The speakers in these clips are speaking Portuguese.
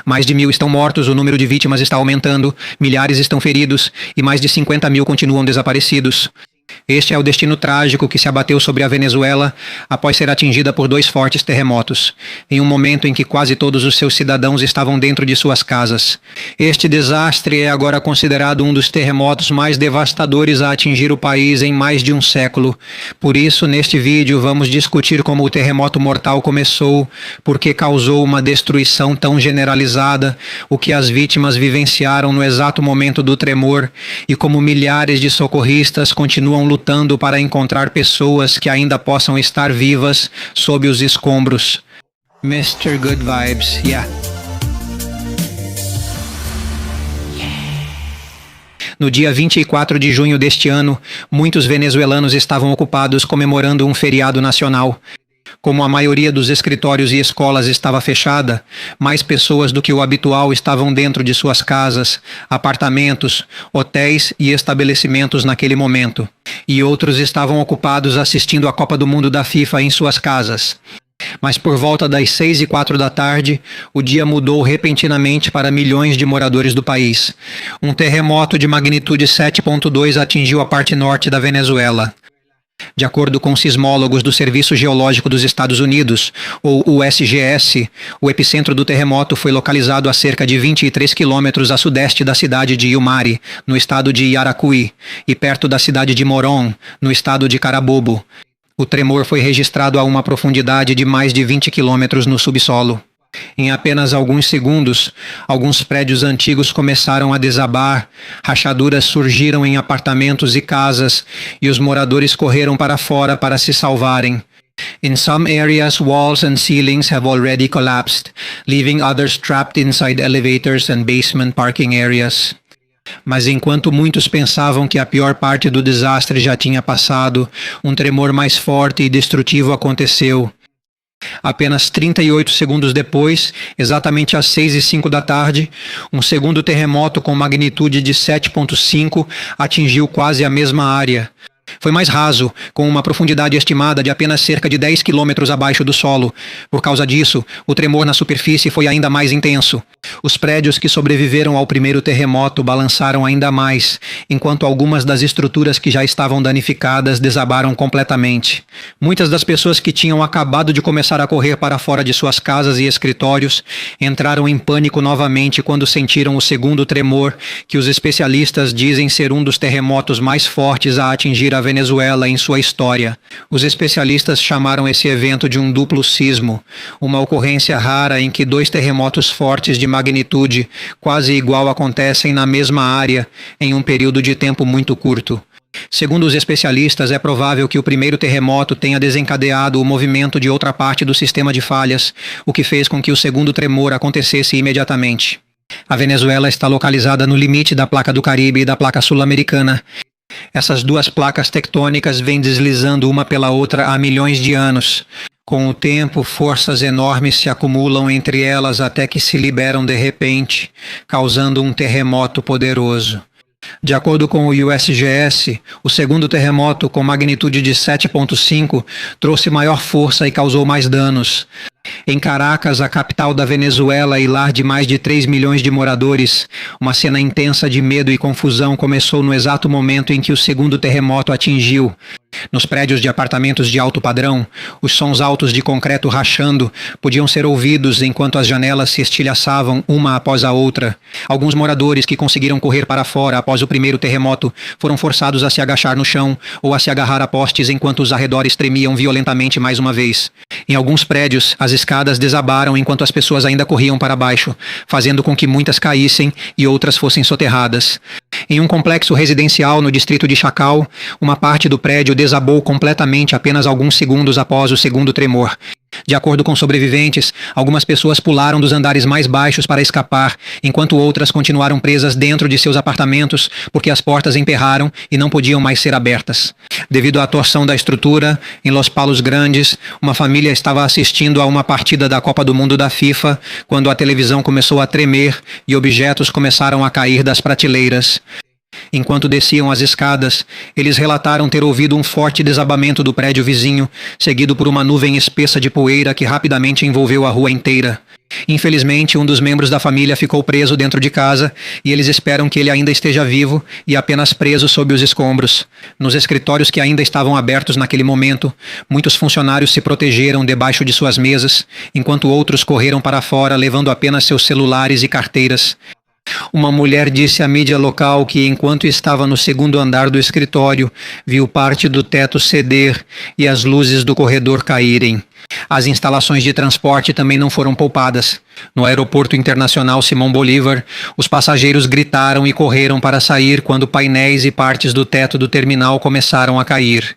Mais de 1.000 estão mortos, o número de vítimas está aumentando, milhares estão feridos e mais de 50 mil continuam desaparecidos. Este é o destino trágico que se abateu sobre a Venezuela após ser atingida por 2 fortes terremotos, em um momento em que quase todos os seus cidadãos estavam dentro de suas casas. Este desastre é agora considerado um dos terremotos mais devastadores a atingir o país em mais de um século. Por isso, neste vídeo, vamos discutir como o terremoto mortal começou, por que causou uma destruição tão generalizada, o que as vítimas vivenciaram no exato momento do tremor e como milhares de socorristas continuam lutando para encontrar pessoas que ainda possam estar vivas sob os escombros. Mr. Good Vibes, yeah. No dia 24 de junho deste ano, muitos venezuelanos estavam ocupados comemorando um feriado nacional. Como a maioria dos escritórios e escolas estava fechada, mais pessoas do que o habitual estavam dentro de suas casas, apartamentos, hotéis e estabelecimentos naquele momento. E outros estavam ocupados assistindo à Copa do Mundo da FIFA em suas casas. Mas por volta das 6h04 da tarde, o dia mudou repentinamente para milhões de moradores do país. Um terremoto de magnitude 7.2 atingiu a parte norte da Venezuela. De acordo com sismólogos do Serviço Geológico dos Estados Unidos, ou USGS, o epicentro do terremoto foi localizado a cerca de 23 quilômetros a sudeste da cidade de Yumari, no estado de Yaracuy, e perto da cidade de Morón, no estado de Carabobo. O tremor foi registrado a uma profundidade de mais de 20 quilômetros no subsolo. Em apenas alguns segundos, alguns prédios antigos começaram a desabar, rachaduras surgiram em apartamentos e casas, e os moradores correram para fora para se salvarem. In some areas, walls and ceilings have already collapsed, leaving others trapped inside elevators and basement parking areas. Mas enquanto muitos pensavam que a pior parte do desastre já tinha passado, um tremor mais forte e destrutivo aconteceu. Apenas 38 segundos depois, exatamente às 6h05 da tarde, um segundo terremoto com magnitude de 7.5 atingiu quase a mesma área. Foi mais raso, com uma profundidade estimada de apenas cerca de 10 quilômetros abaixo do solo. Por causa disso, o tremor na superfície foi ainda mais intenso. Os prédios que sobreviveram ao primeiro terremoto balançaram ainda mais, enquanto algumas das estruturas que já estavam danificadas desabaram completamente. Muitas das pessoas que tinham acabado de começar a correr para fora de suas casas e escritórios entraram em pânico novamente quando sentiram o segundo tremor, que os especialistas dizem ser um dos terremotos mais fortes a atingir a Venezuela em sua história. Os especialistas chamaram esse evento de um duplo sismo, uma ocorrência rara em que 2 terremotos fortes de magnitude quase igual acontecem na mesma área em um período de tempo muito curto. Segundo os especialistas, é provável que o primeiro terremoto tenha desencadeado o movimento de outra parte do sistema de falhas, o que fez com que o segundo tremor acontecesse imediatamente. A Venezuela está localizada no limite da placa do Caribe e da placa sul-americana. Essas 2 placas tectônicas vêm deslizando uma pela outra há milhões de anos. Com o tempo, forças enormes se acumulam entre elas até que se liberam de repente, causando um terremoto poderoso. De acordo com o USGS, o segundo terremoto, com magnitude de 7.5, trouxe maior força e causou mais danos. Em Caracas, a capital da Venezuela e lar de mais de 3 milhões de moradores, uma cena intensa de medo e confusão começou no exato momento em que o segundo terremoto atingiu. Nos prédios de apartamentos de alto padrão, os sons altos de concreto rachando podiam ser ouvidos enquanto as janelas se estilhaçavam uma após a outra. Alguns moradores que conseguiram correr para fora após o primeiro terremoto foram forçados a se agachar no chão ou a se agarrar a postes enquanto os arredores tremiam violentamente mais uma vez. Em alguns prédios, as escadas desabaram enquanto as pessoas ainda corriam para baixo, fazendo com que muitas caíssem e outras fossem soterradas. Em um complexo residencial no distrito de Chacal, uma parte do prédio desabou completamente apenas alguns segundos após o segundo tremor. De acordo com sobreviventes, algumas pessoas pularam dos andares mais baixos para escapar, enquanto outras continuaram presas dentro de seus apartamentos porque as portas emperraram e não podiam mais ser abertas. Devido à torção da estrutura, em Los Palos Grandes, uma família estava assistindo a uma partida da Copa do Mundo da FIFA quando a televisão começou a tremer e objetos começaram a cair das prateleiras. Enquanto desciam as escadas, eles relataram ter ouvido um forte desabamento do prédio vizinho, seguido por uma nuvem espessa de poeira que rapidamente envolveu a rua inteira. Infelizmente, um dos membros da família ficou preso dentro de casa e eles esperam que ele ainda esteja vivo e apenas preso sob os escombros. Nos escritórios que ainda estavam abertos naquele momento, muitos funcionários se protegeram debaixo de suas mesas, enquanto outros correram para fora levando apenas seus celulares e carteiras. Uma mulher disse à mídia local que, enquanto estava no segundo andar do escritório, viu parte do teto ceder e as luzes do corredor caírem. As instalações de transporte também não foram poupadas. No aeroporto internacional Simão Bolívar, os passageiros gritaram e correram para sair quando painéis e partes do teto do terminal começaram a cair.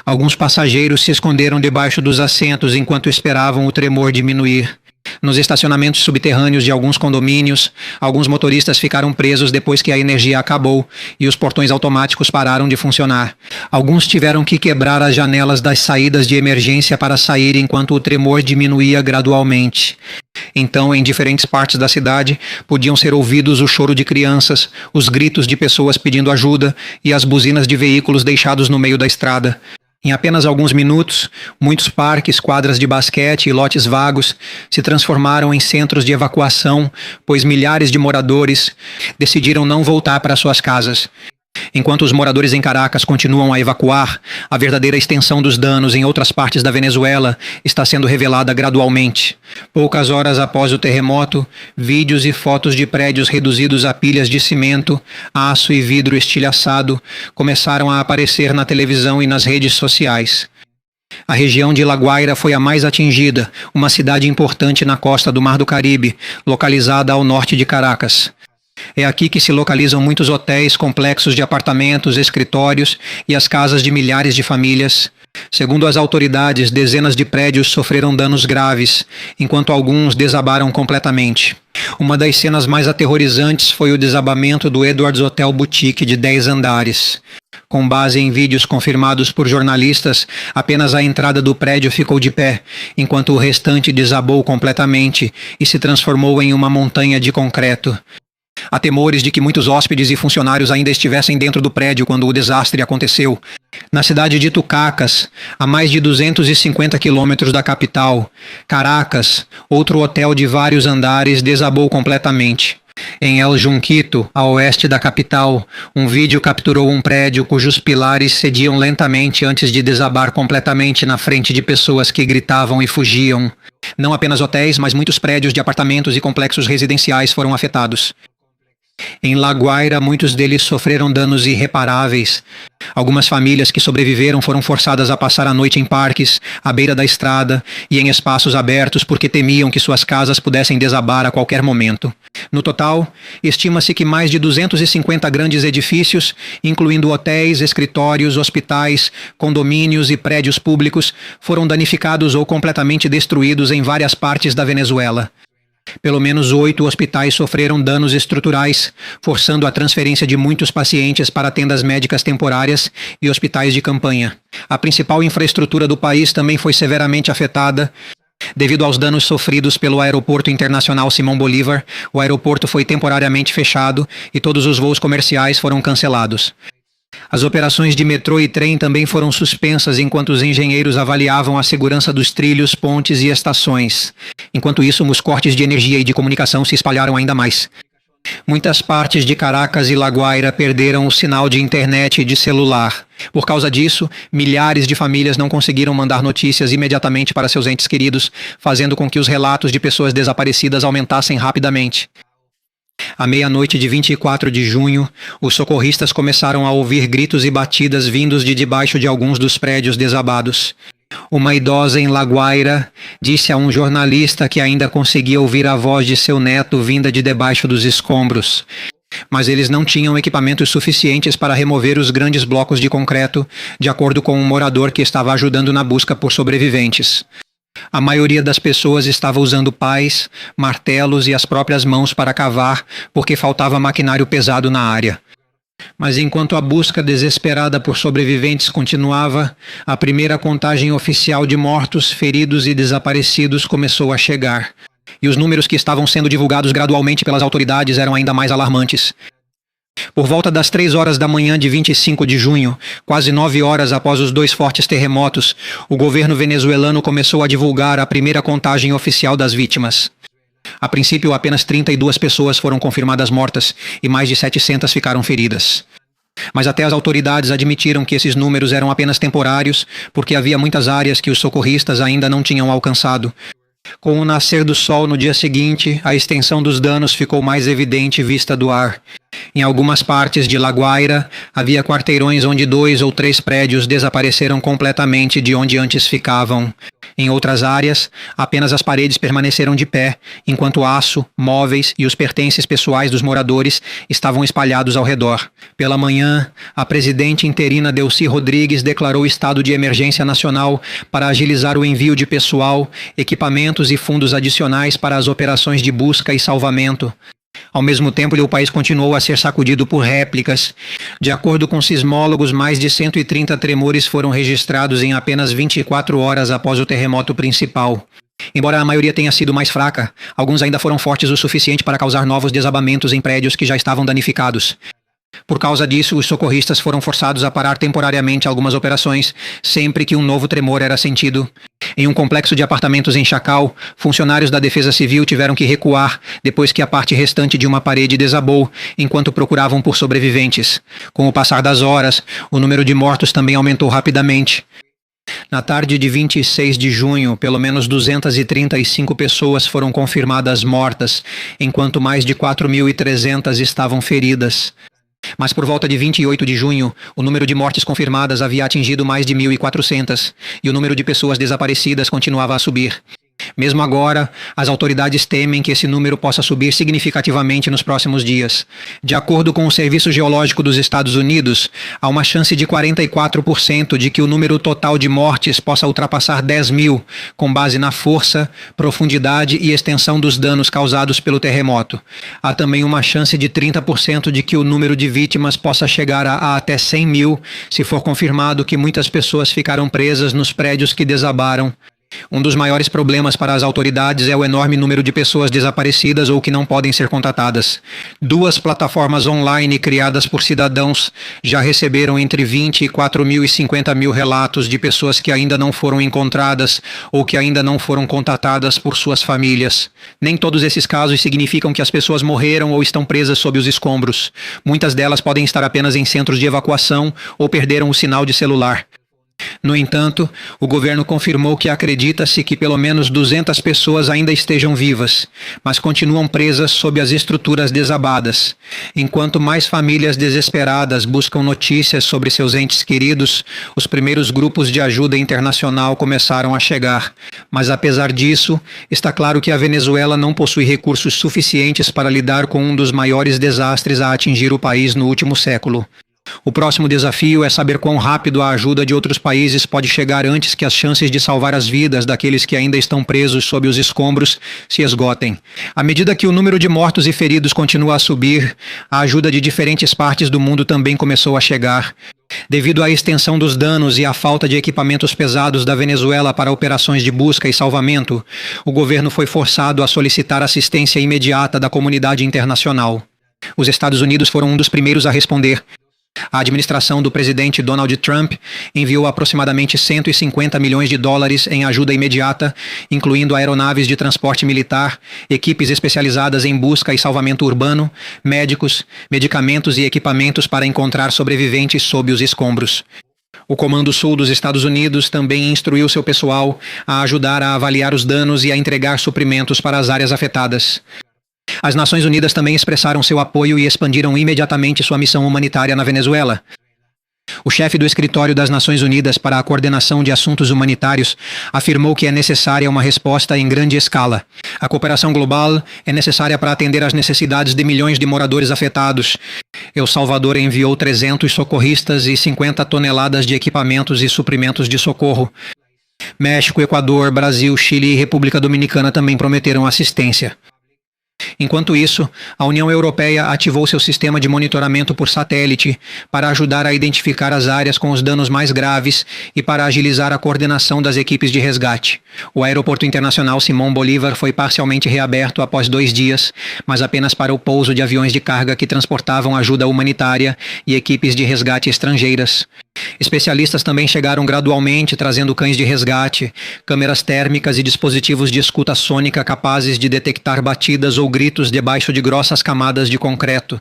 Alguns passageiros se esconderam debaixo dos assentos enquanto esperavam o tremor diminuir. Nos estacionamentos subterrâneos de alguns condomínios, alguns motoristas ficaram presos depois que a energia acabou e os portões automáticos pararam de funcionar. Alguns tiveram que quebrar as janelas das saídas de emergência para sair enquanto o tremor diminuía gradualmente. Então, em diferentes partes da cidade, podiam ser ouvidos o choro de crianças, os gritos de pessoas pedindo ajuda e as buzinas de veículos deixados no meio da estrada. Em apenas alguns minutos, muitos parques, quadras de basquete e lotes vagos se transformaram em centros de evacuação, pois milhares de moradores decidiram não voltar para suas casas. Enquanto os moradores em Caracas continuam a evacuar, a verdadeira extensão dos danos em outras partes da Venezuela está sendo revelada gradualmente. Poucas horas após o terremoto, vídeos e fotos de prédios reduzidos a pilhas de cimento, aço e vidro estilhaçado começaram a aparecer na televisão e nas redes sociais. A região de La Guaira foi a mais atingida, uma cidade importante na costa do Mar do Caribe, localizada ao norte de Caracas. É aqui que se localizam muitos hotéis, complexos de apartamentos, escritórios e as casas de milhares de famílias. Segundo as autoridades, dezenas de prédios sofreram danos graves, enquanto alguns desabaram completamente. Uma das cenas mais aterrorizantes foi o desabamento do Edwards Hotel Boutique de 10 andares. Com base em vídeos confirmados por jornalistas, apenas a entrada do prédio ficou de pé, enquanto o restante desabou completamente e se transformou em uma montanha de concreto. Há temores de que muitos hóspedes e funcionários ainda estivessem dentro do prédio quando o desastre aconteceu. Na cidade de Tucacas, a mais de 250 quilômetros da capital, Caracas, outro hotel de vários andares desabou completamente. Em El Junquito, a oeste da capital, um vídeo capturou um prédio cujos pilares cediam lentamente antes de desabar completamente na frente de pessoas que gritavam e fugiam. Não apenas hotéis, mas muitos prédios de apartamentos e complexos residenciais foram afetados. Em La Guaira, muitos deles sofreram danos irreparáveis. Algumas famílias que sobreviveram foram forçadas a passar a noite em parques, à beira da estrada e em espaços abertos porque temiam que suas casas pudessem desabar a qualquer momento. No total, estima-se que mais de 250 grandes edifícios, incluindo hotéis, escritórios, hospitais, condomínios e prédios públicos, foram danificados ou completamente destruídos em várias partes da Venezuela. Pelo menos 8 hospitais sofreram danos estruturais, forçando a transferência de muitos pacientes para tendas médicas temporárias e hospitais de campanha. A principal infraestrutura do país também foi severamente afetada. Devido aos danos sofridos pelo Aeroporto Internacional Simão Bolívar, o aeroporto foi temporariamente fechado e todos os voos comerciais foram cancelados. As operações de metrô e trem também foram suspensas enquanto os engenheiros avaliavam a segurança dos trilhos, pontes e estações. Enquanto isso, os cortes de energia e de comunicação se espalharam ainda mais. Muitas partes de Caracas e La Guaira perderam o sinal de internet e de celular. Por causa disso, milhares de famílias não conseguiram mandar notícias imediatamente para seus entes queridos, fazendo com que os relatos de pessoas desaparecidas aumentassem rapidamente. À meia-noite de 24 de junho, os socorristas começaram a ouvir gritos e batidas vindos de debaixo de alguns dos prédios desabados. Uma idosa em La Guaira disse a um jornalista que ainda conseguia ouvir a voz de seu neto vinda de debaixo dos escombros. Mas eles não tinham equipamentos suficientes para remover os grandes blocos de concreto, de acordo com um morador que estava ajudando na busca por sobreviventes. A maioria das pessoas estava usando pás, martelos e as próprias mãos para cavar, porque faltava maquinário pesado na área. Mas enquanto a busca desesperada por sobreviventes continuava, a primeira contagem oficial de mortos, feridos e desaparecidos começou a chegar. E os números que estavam sendo divulgados gradualmente pelas autoridades eram ainda mais alarmantes. Por volta das 3 horas da manhã de 25 de junho, quase 9 horas após os 2 fortes terremotos, o governo venezuelano começou a divulgar a primeira contagem oficial das vítimas. A princípio, apenas 32 pessoas foram confirmadas mortas e mais de 700 ficaram feridas. Mas até as autoridades admitiram que esses números eram apenas temporários, porque havia muitas áreas que os socorristas ainda não tinham alcançado. Com o nascer do sol no dia seguinte, a extensão dos danos ficou mais evidente vista do ar. Em algumas partes de La Guaira, havia quarteirões onde 2 ou 3 prédios desapareceram completamente de onde antes ficavam. Em outras áreas, apenas as paredes permaneceram de pé, enquanto aço, móveis e os pertences pessoais dos moradores estavam espalhados ao redor. Pela manhã, a presidente interina Delcy Rodrigues declarou estado de emergência nacional para agilizar o envio de pessoal, equipamentos e fundos adicionais para as operações de busca e salvamento. Ao mesmo tempo, o país continuou a ser sacudido por réplicas. De acordo com sismólogos, mais de 130 tremores foram registrados em apenas 24 horas após o terremoto principal. Embora a maioria tenha sido mais fraca, alguns ainda foram fortes o suficiente para causar novos desabamentos em prédios que já estavam danificados. Por causa disso, os socorristas foram forçados a parar temporariamente algumas operações, sempre que um novo tremor era sentido. Em um complexo de apartamentos em Chacal, funcionários da Defesa Civil tiveram que recuar depois que a parte restante de uma parede desabou, enquanto procuravam por sobreviventes. Com o passar das horas, o número de mortos também aumentou rapidamente. Na tarde de 26 de junho, pelo menos 235 pessoas foram confirmadas mortas, enquanto mais de 4.300 estavam feridas. Mas por volta de 28 de junho, o número de mortes confirmadas havia atingido mais de 1.400 e o número de pessoas desaparecidas continuava a subir. Mesmo agora, as autoridades temem que esse número possa subir significativamente nos próximos dias. De acordo com o Serviço Geológico dos Estados Unidos, há uma chance de 44% de que o número total de mortes possa ultrapassar 10.000, com base na força, profundidade e extensão dos danos causados pelo terremoto. Há também uma chance de 30% de que o número de vítimas possa chegar a até 100.000, se for confirmado que muitas pessoas ficaram presas nos prédios que desabaram. Um dos maiores problemas para as autoridades é o enorme número de pessoas desaparecidas ou que não podem ser contatadas. 2 plataformas online criadas por cidadãos já receberam entre 20 e 4.000 e 50.000 relatos de pessoas que ainda não foram encontradas ou que ainda não foram contatadas por suas famílias. Nem todos esses casos significam que as pessoas morreram ou estão presas sob os escombros. Muitas delas podem estar apenas em centros de evacuação ou perderam o sinal de celular. No entanto, o governo confirmou que acredita-se que pelo menos 200 pessoas ainda estejam vivas, mas continuam presas sob as estruturas desabadas. Enquanto mais famílias desesperadas buscam notícias sobre seus entes queridos, os primeiros grupos de ajuda internacional começaram a chegar. Mas apesar disso, está claro que a Venezuela não possui recursos suficientes para lidar com um dos maiores desastres a atingir o país no último século. O próximo desafio é saber quão rápido a ajuda de outros países pode chegar antes que as chances de salvar as vidas daqueles que ainda estão presos sob os escombros se esgotem. À medida que o número de mortos e feridos continua a subir, a ajuda de diferentes partes do mundo também começou a chegar. Devido à extensão dos danos e à falta de equipamentos pesados da Venezuela para operações de busca e salvamento, o governo foi forçado a solicitar assistência imediata da comunidade internacional. Os Estados Unidos foram um dos primeiros a responder. A administração do presidente Donald Trump enviou aproximadamente 150 milhões de dólares em ajuda imediata, incluindo aeronaves de transporte militar, equipes especializadas em busca e salvamento urbano, médicos, medicamentos e equipamentos para encontrar sobreviventes sob os escombros. O Comando Sul dos Estados Unidos também instruiu seu pessoal a ajudar a avaliar os danos e a entregar suprimentos para as áreas afetadas. As Nações Unidas também expressaram seu apoio e expandiram imediatamente sua missão humanitária na Venezuela. O chefe do Escritório das Nações Unidas para a Coordenação de Assuntos Humanitários afirmou que é necessária uma resposta em grande escala. A cooperação global é necessária para atender às necessidades de milhões de moradores afetados. El Salvador enviou 300 socorristas e 50 toneladas de equipamentos e suprimentos de socorro. México, Equador, Brasil, Chile e República Dominicana também prometeram assistência. Enquanto isso, a União Europeia ativou seu sistema de monitoramento por satélite para ajudar a identificar as áreas com os danos mais graves e para agilizar a coordenação das equipes de resgate. O Aeroporto Internacional Simón Bolívar foi parcialmente reaberto após 2 dias, mas apenas para o pouso de aviões de carga que transportavam ajuda humanitária e equipes de resgate estrangeiras. Especialistas também chegaram gradualmente trazendo cães de resgate, câmeras térmicas e dispositivos de escuta sônica capazes de detectar batidas ou gritos debaixo de grossas camadas de concreto.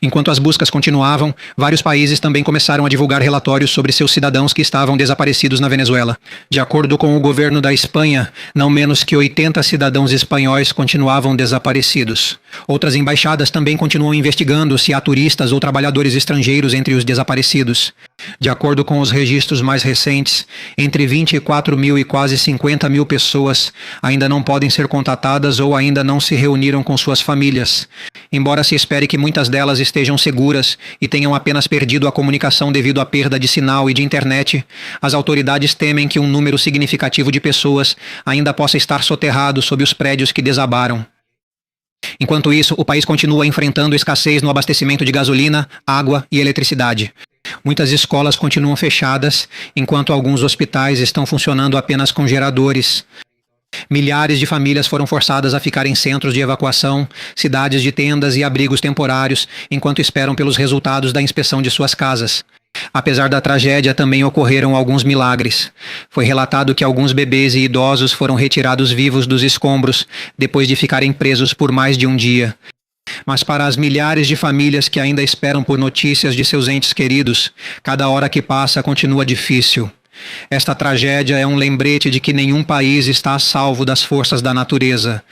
Enquanto as buscas continuavam, vários países também começaram a divulgar relatórios sobre seus cidadãos que estavam desaparecidos na Venezuela. De acordo com o governo da Espanha, não menos que 80 cidadãos espanhóis continuavam desaparecidos. Outras embaixadas também continuam investigando se há turistas ou trabalhadores estrangeiros entre os desaparecidos. De acordo com os registros mais recentes, entre 24 mil e quase 50 mil pessoas ainda não podem ser contatadas ou ainda não se reuniram com suas famílias. Embora se espere que muitas delas estejam seguras e tenham apenas perdido a comunicação devido à perda de sinal e de internet, as autoridades temem que um número significativo de pessoas ainda possa estar soterrado sob os prédios que desabaram. Enquanto isso, o país continua enfrentando escassez no abastecimento de gasolina, água e eletricidade. Muitas escolas continuam fechadas, enquanto alguns hospitais estão funcionando apenas com geradores. Milhares de famílias foram forçadas a ficar em centros de evacuação, cidades de tendas e abrigos temporários, enquanto esperam pelos resultados da inspeção de suas casas. Apesar da tragédia, também ocorreram alguns milagres. Foi relatado que alguns bebês e idosos foram retirados vivos dos escombros, depois de ficarem presos por mais de um dia. Mas para as milhares de famílias que ainda esperam por notícias de seus entes queridos, cada hora que passa continua difícil. Esta tragédia é um lembrete de que nenhum país está a salvo das forças da natureza.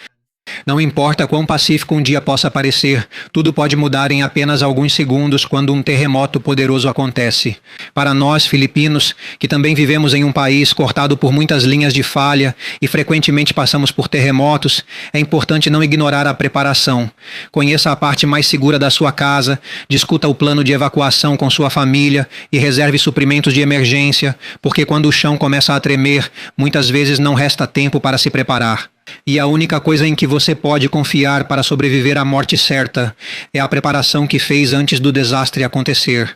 Não importa quão pacífico um dia possa parecer, tudo pode mudar em apenas alguns segundos quando um terremoto poderoso acontece. Para nós, filipinos, que também vivemos em um país cortado por muitas linhas de falha e frequentemente passamos por terremotos, é importante não ignorar a preparação. Conheça a parte mais segura da sua casa, discuta o plano de evacuação com sua família e reserve suprimentos de emergência, porque quando o chão começa a tremer, muitas vezes não resta tempo para se preparar. E a única coisa em que você pode confiar para sobreviver à morte certa é a preparação que fez antes do desastre acontecer.